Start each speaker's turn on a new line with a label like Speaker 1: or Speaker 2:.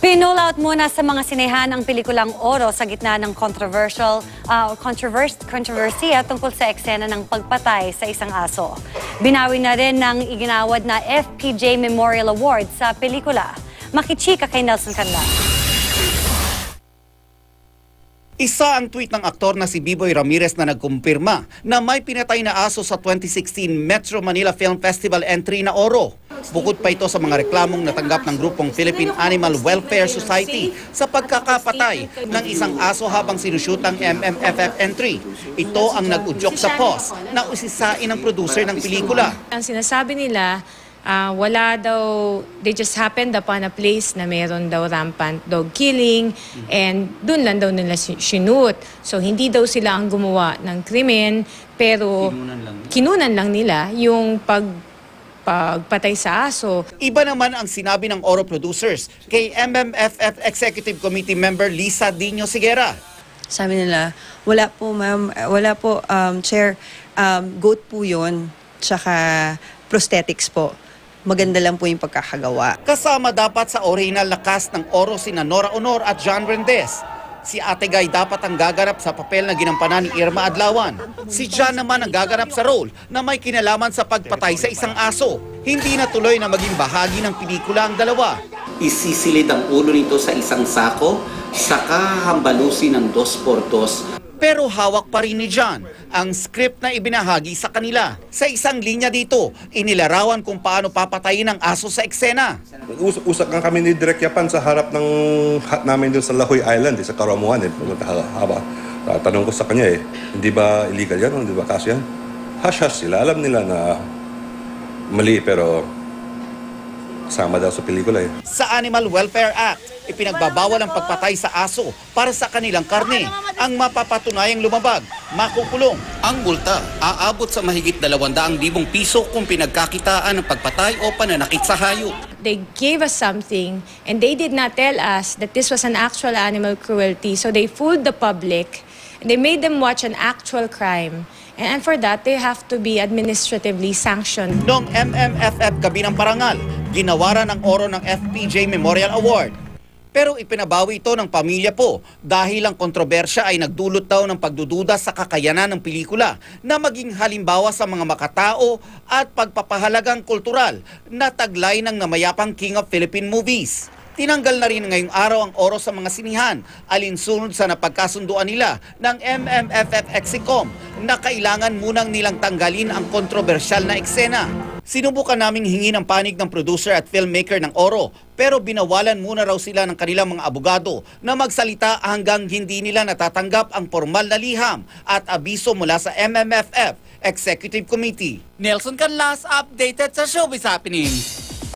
Speaker 1: Pinull out muna sa mga sinehan ang pelikulang Oro sa gitna ng kontrobersiya tungkol sa eksena ng pagpatay sa isang aso. Binawi na rin ng iginawad na FPJ Memorial Award sa pelikula. Makichika kay Nelson Canla.
Speaker 2: Isa ang tweet ng aktor na si Biboy Ramirez na nagkumpirma na may pinatay na aso sa 2016 Metro Manila Film Festival entry na Oro. Bukod pa ito sa mga reklamong natanggap ng grupong Philippine Animal Welfare Society sa pagkakapatay ng isang aso habang sinushoot ang MMFF entry. Ito ang nag-udyok sa post na usisain ng producer ng pelikula.
Speaker 3: Ang sinasabi nila, wala daw, they just happened upon a place na meron daw rampant dog killing and dun lang daw nila sinut. So hindi daw sila ang gumawa ng krimen pero kinunan lang nila yung pagpatay sa aso.
Speaker 2: Iba naman ang sinabi ng Oro producers kay MMFF Executive Committee member Lisa Dino Sigera.
Speaker 4: Sabi nila, wala po ma'am, wala po chair, goat po yun, tsaka prosthetics po. Maganda lang po yung pagkakagawa.
Speaker 2: Kasama dapat sa original na cast ng Oro sina Nora Honor at John Rendez. Si Ate Guy dapat ang gaganap sa papel na ginampanan ni Irma Adlawan. Si John naman ang gaganap sa role na may kinalaman sa pagpatay sa isang aso. Hindi na tuloy na maging bahagi ng pelikula ang dalawa. Isisilid ang ulo nito sa isang sako, saka hambalusin ng 2x2. Pero hawak pa rin ni John ang script na ibinahagi sa kanila. Sa isang linya dito, inilarawan kung paano papatayin ang aso sa eksena.
Speaker 5: Usak nga kami ni Direk Yapan sa harap ng hut namin doon sa Lahoy Island, sa Karamuan. Tanong ko sa kanya hindi ba illegal yan? Hindi ba kaso yan? Hush-hush sila. Alam nila na mali pero kasama daw sa pelikula
Speaker 2: Sa Animal Welfare Act, ipinagbabawal ang pagpatay sa aso para sa kanilang karne. Ang mapapatunayang lumabag, makukulong. Ang multa, aabot sa mahigit 200,000 piso kung pinagkakitaan ng pagpatay o pananakit sa hayop.
Speaker 3: They gave us something and they did not tell us that this was an actual animal cruelty. So they fooled the public and they made them watch an actual crime. And for that, they have to be administratively sanctioned.
Speaker 2: Noong MMFF gabi ng parangal, ginawaran ng Oro ng FPJ Memorial Award. Pero ipinabawi ito ng pamilya po dahil ang kontrobersya ay nagdulot daw ng pagdududa sa kakayanan ng pelikula na maging halimbawa sa mga makatao at pagpapahalagang kultural na taglay ng namayapang King of Philippine Movies. Tinanggal na rin ngayong araw ang Oro sa mga sinihan, alinsunod sa napagkasunduan nila ng MMFF Exicom na kailangan munang nilang tanggalin ang kontrobersyal na eksena. Sinubukan naming hingi ng panig ng producer at filmmaker ng Oro, pero binawalan muna raw sila ng kanilang mga abogado na magsalita hanggang hindi nila natatanggap ang formal na liham at abiso mula sa MMFF Executive Committee. Nelson Canlas, updated sa Showbiz Happenings.